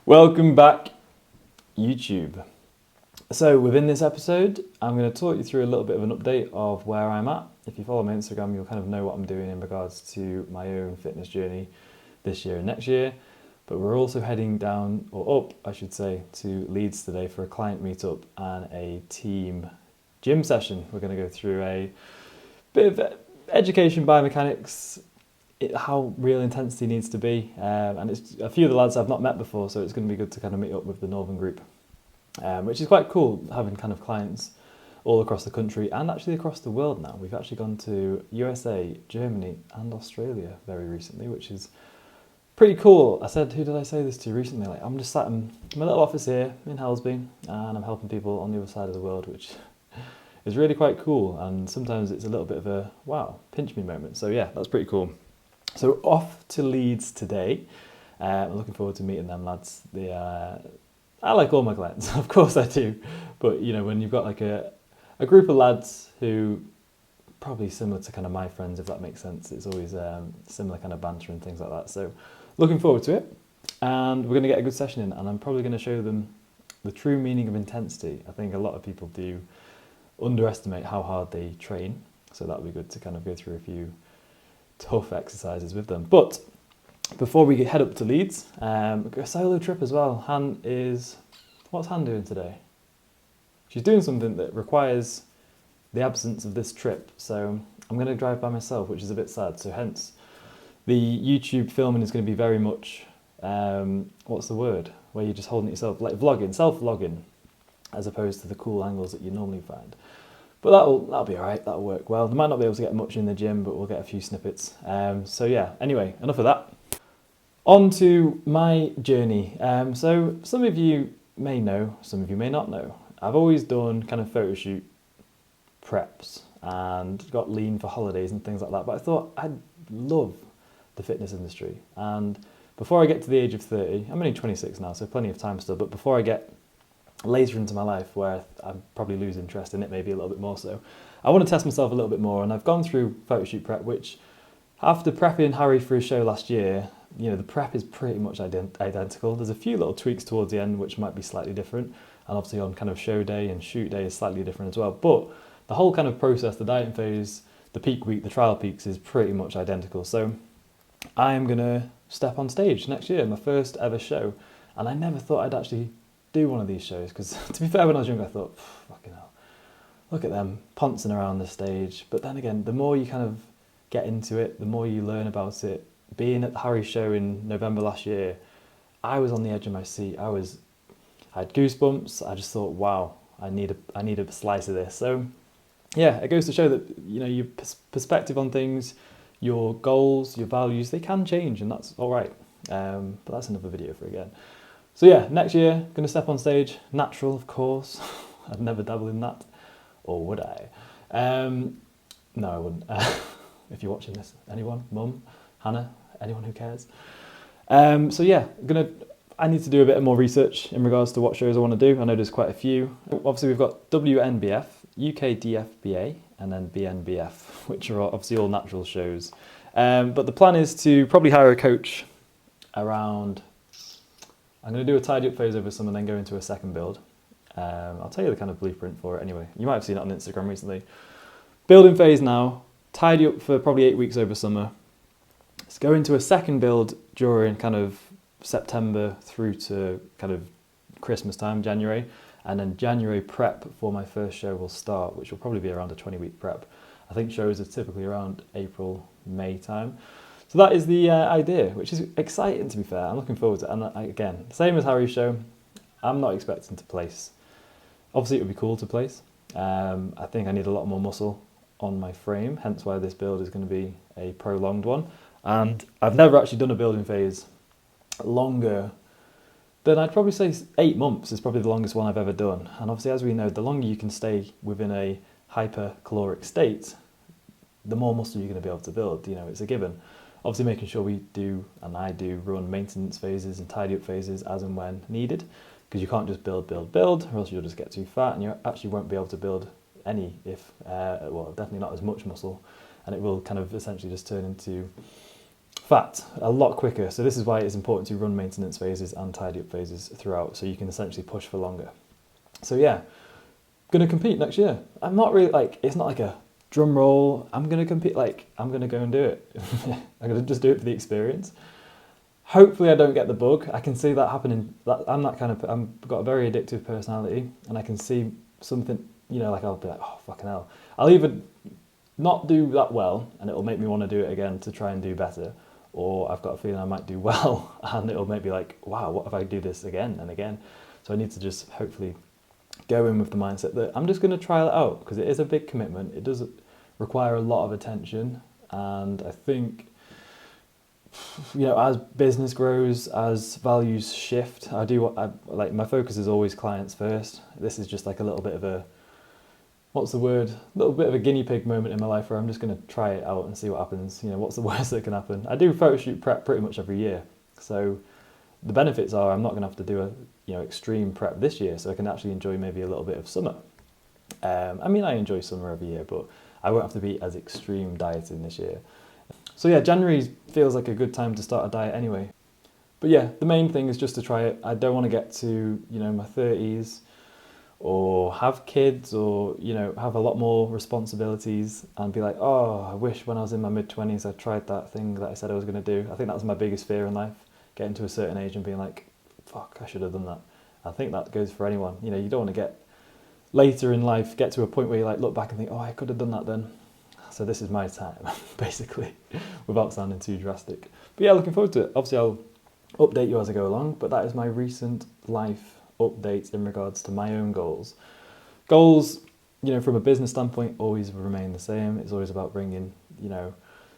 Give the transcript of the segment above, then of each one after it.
Welcome back, YouTube. So within this episode, I'm going to talk you through a little bit of an update of where I'm at. If you follow my Instagram, you'll kind of know what I'm doing in regards to my own fitness journey this year and next year. But we're also heading down, or up, I should say, to Leeds today for a client meetup and a team gym session. We're going to go through a bit of education biomechanics, how real intensity needs to be, and it's a few of the lads I've not met before, so it's going to be good to kind of meet up with the Northern group, which is quite cool, having kind of clients all across the country and actually across the world now. We've actually gone to USA, Germany and Australia very recently, which is pretty cool. I said, who did I say this to recently? Like, I'm just sat in my little office here in Helsby and I'm helping people on the other side of the world, which is really quite cool, and sometimes it's a little bit of a wow, pinch me moment. So yeah, that's pretty cool. So off to Leeds today. I'm looking forward to meeting them lads. I like all my clients, of course I do. But you know, when you've got like a group of lads who probably similar to kind of my friends, if that makes sense, it's always similar kind of banter and things like that. So looking forward to it. And we're going to get a good session in, and I'm probably going to show them the true meaning of intensity. I think a lot of people do underestimate how hard they train. So that'll be good to kind of go through a few tough exercises with them. But before we head up to Leeds, a solo trip as well. What's Han doing today? She's doing something that requires the absence of this trip, so I'm going to drive by myself, which is a bit sad. So hence, the YouTube filming is going to be very much, what's the word, where you're just holding it yourself, like vlogging, self-vlogging, as opposed to the cool angles that you normally find. But that'll be all right, that'll work well. They might not be able to get much in the gym, but we'll get a few snippets. So yeah, anyway, enough of that. On to my journey. So some of you may know, some of you may not know. I've always done kind of photo shoot preps and got lean for holidays and things like that. But I thought I'd love the fitness industry. And before I get to the age of 30, I'm only 26 now, so plenty of time still, but before I get later into my life where I probably lose interest in it, maybe a little bit more so, I want to test myself a little bit more, and I've gone through photo shoot prep, which after prepping Harry for his show last year, you know, the prep is pretty much identical. There's a few little tweaks towards the end which might be slightly different, and obviously on kind of show day and shoot day is slightly different as well, but the whole kind of process, the dieting phase, the peak week, the trial peaks is pretty much identical. So I am going to step on stage next year, my first ever show, and I never thought I'd actually do one of these shows, because to be fair, when I was younger I thought, fucking hell, look at them poncing around the stage. But then again, the more you kind of get into it, the more you learn about it. Being at the Harry show in November last year, I was on the edge of my seat. I had goosebumps. I just thought, wow, I need a slice of this. So yeah, it goes to show that, you know, your perspective on things, your goals, your values, they can change, and that's all right. But that's another video for again. So yeah, next year, going to step on stage, natural, of course. I'd never dabble in that, or would I? No, I wouldn't. If you're watching this, anyone, Mum, Hannah, anyone who cares. So yeah, I need to do a bit more research in regards to what shows I want to do. I know there's quite a few. Obviously, we've got WNBF, UKDFBA, and then BNBF, which are obviously all natural shows. But the plan is to probably hire a coach around. I'm going to do a tidy up phase over summer, then go into a second build. I'll tell you the kind of blueprint for it anyway. You might have seen it on Instagram recently. Building phase now, tidy up for probably 8 weeks over summer. Let's go into a second build during kind of September through to kind of Christmas time, January. And then January prep for my first show will start, which will probably be around a 20-week prep. I think shows are typically around April, May time. So that is the idea, which is exciting, to be fair. I'm looking forward to it. And again, same as Harry's show, I'm not expecting to place. Obviously, it would be cool to place. I think I need a lot more muscle on my frame, hence why this build is going to be a prolonged one. And I've never actually done a building phase longer than, I'd probably say 8 months is probably the longest one I've ever done. And obviously, as we know, the longer you can stay within a hypercaloric state, the more muscle you're going to be able to build. You know, it's a given. Obviously making sure I do run maintenance phases and tidy up phases as and when needed, because you can't just build, or else you'll just get too fat and you actually won't be able to build any, definitely not as much muscle, and it will kind of essentially just turn into Fat, a lot quicker. So this is why it's important to run maintenance phases and tidy up phases throughout, so you can essentially push for longer. So yeah, gonna compete next year. I'm not really like, it's not like a drum roll. I'm gonna compete, like I'm gonna go and do it. I'm gonna just do it for the experience. Hopefully I don't get the bug. I can see that happening. I'm that kind of, I've got a very addictive personality, and I can see something, you know, like I'll be like, oh fucking hell. I'll either not do that well and it'll make me want to do it again to try and do better, or I've got a feeling I might do well and it'll make me like, wow, what if I do this again and again? So I need to just hopefully go in with the mindset that I'm just going to trial it out, because it is a big commitment. It does require a lot of attention, and I think, you know, as business grows, as values shift, like my focus is always clients first. This is just like a little bit of a, what's the word? A little bit of a guinea pig moment in my life where I'm just going to try it out and see what happens. You know, what's the worst that can happen? I do photo shoot prep pretty much every year, so the benefits are I'm not going to have to do a, you know, extreme prep this year, so I can actually enjoy maybe a little bit of summer. I mean, I enjoy summer every year, but I won't have to be as extreme dieting this year. So yeah, January feels like a good time to start a diet anyway. But yeah, the main thing is just to try it. I don't want to get to, you know, my 30s or have kids or, you know, have a lot more responsibilities and be like, oh, I wish when I was in my mid-20s I tried that thing that I said I was going to do. I think that was my biggest fear in life, getting to a certain age and being like, fuck, I should have done that. I think that goes for anyone. You know, you don't want to get later in life, get to a point where you like look back and think, oh, I could have done that then. So this is my time, basically, without sounding too drastic. But yeah, looking forward to it. Obviously, I'll update you as I go along, but that is my recent life update in regards to my own goals. Goals, you know, from a business standpoint, always remain the same. It's always about bringing, you know,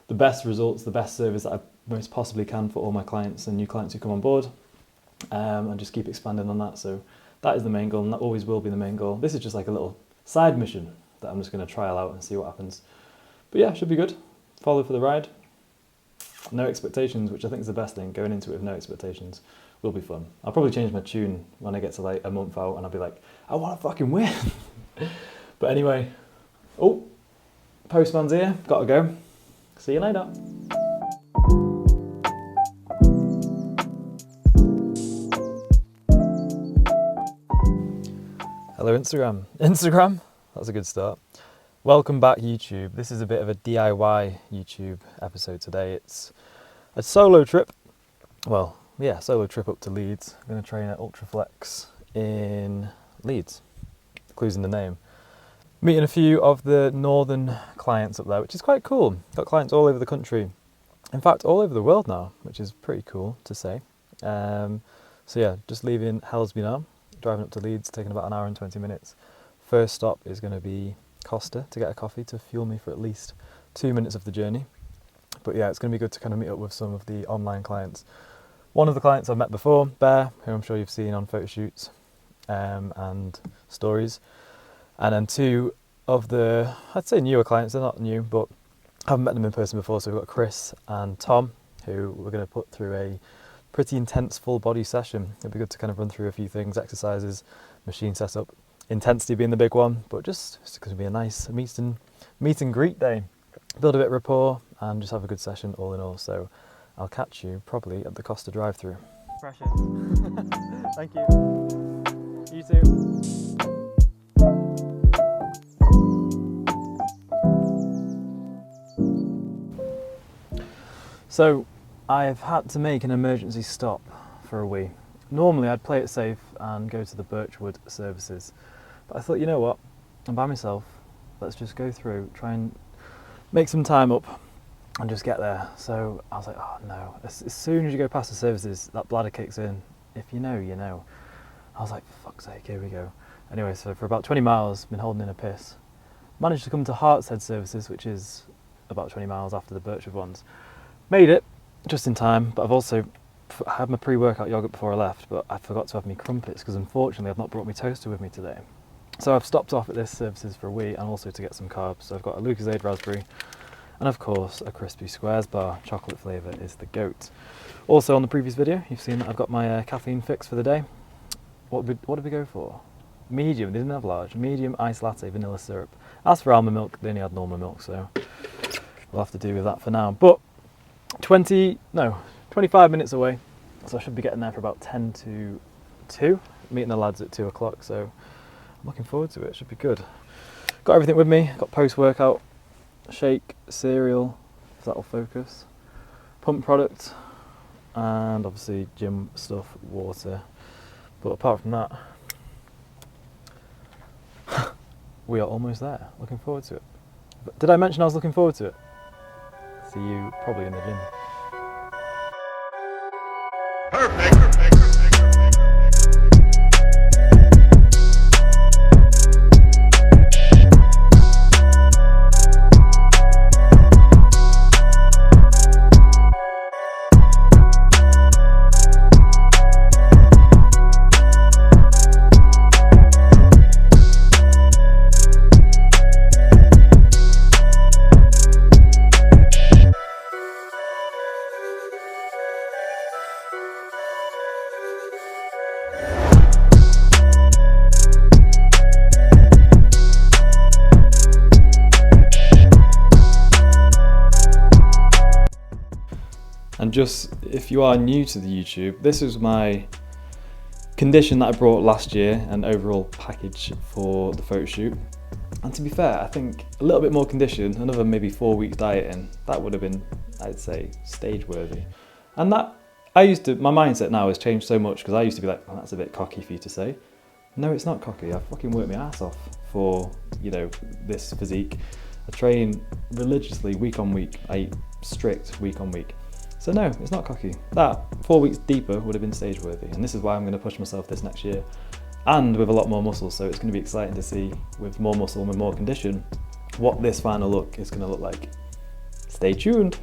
the best results, the best service that I most possibly can for all my clients and new clients who come on board, and just keep expanding on that. So that is the main goal, and that always will be the main goal. This is just like a little side mission that I'm just going to trial out and see what happens. But yeah, should be good. Follow for the ride. No expectations, which I think is the best thing. Going into it with no expectations will be fun. I'll probably change my tune when I get to like a month out and I'll be like, I want to fucking win. But anyway, oh, postman's here. Gotta go. See you later. Hello, Instagram. Instagram? That's a good start. Welcome back, YouTube. This is a bit of a DIY YouTube episode today. It's a solo trip. Well, yeah, solo trip up to Leeds. I'm going to train at Ultraflex in Leeds. Clues in the name. Meeting a few of the northern clients up there, which is quite cool. Got clients all over the country. In fact, all over the world now, which is pretty cool to say. So yeah, just leaving Helsby now, driving up to Leeds, taking about an hour and 20 minutes. First stop is going to be Costa to get a coffee to fuel me for at least 2 minutes of the journey. But yeah, it's going to be good to kind of meet up with some of the online clients. One of the clients I've met before, Bear, who I'm sure you've seen on photo shoots and stories. And then two of the, I'd say newer clients, they're not new, but I haven't met them in person before. So we've got Chris and Tom, who we're going to put through a pretty intense full body session. It'll be good to kind of run through a few things, exercises, machine setup. Intensity being the big one, but just it's going to be a nice meet and greet day. Build a bit of rapport and just have a good session all in all. So I'll catch you probably at the Costa drive-through. Pressure. Thank you. You too. So I've had to make an emergency stop for a wee. Normally I'd play it safe and go to the Birchwood services. But I thought, you know what, I'm by myself, let's just go through, try and make some time up and just get there. So I was like, oh no, as soon as you go past the services, that bladder kicks in. If you know, you know. I was like, for fuck's sake, here we go. Anyway, so for about 20 miles, been holding in a piss. Managed to come to Hartshead services, which is about 20 miles after the Birchwood ones. Made it, just in time, but I've also I had my pre-workout yogurt before I left, but I forgot to have my crumpets because unfortunately I've not brought my toaster with me today. So I've stopped off at this services for a wee and also to get some carbs. So I've got a Lucozade raspberry and of course a Crispy Squares bar. Chocolate flavour is the goat. Also on the previous video you've seen that I've got my caffeine fix for the day. What did we go for? Medium, they didn't have large. Medium iced latte vanilla syrup. As for almond milk, they only had normal milk, so we'll have to do with that for now. But 25 minutes away. So I should be getting there for about 10 to 2, meeting the lads at 2 o'clock. So I'm looking forward to it, should be good. Got everything with me, got post-workout, shake, cereal, if that'll focus, pump product, and obviously gym stuff, water. But apart from that, we are almost there. Looking forward to it. But did I mention I was looking forward to it? See you probably in the gym. Perfect. And just, if you are new to the YouTube, this is my condition that I brought last year and overall package for the photo shoot. And to be fair, I think a little bit more condition, another maybe 4 weeks dieting, that would have been, I'd say, stage worthy. And that, my mindset now has changed so much, because I used to be like, oh, that's a bit cocky for you to say. No, it's not cocky. I fucking worked my ass off for, this physique. I train religiously week on week. I eat strict week on week. So no, it's not cocky. That 4 weeks deeper would have been stage worthy, and this is why I'm going to push myself this next year, and with a lot more muscle. So it's going to be exciting to see, with more muscle and with more condition, what this final look is going to look like. Stay tuned.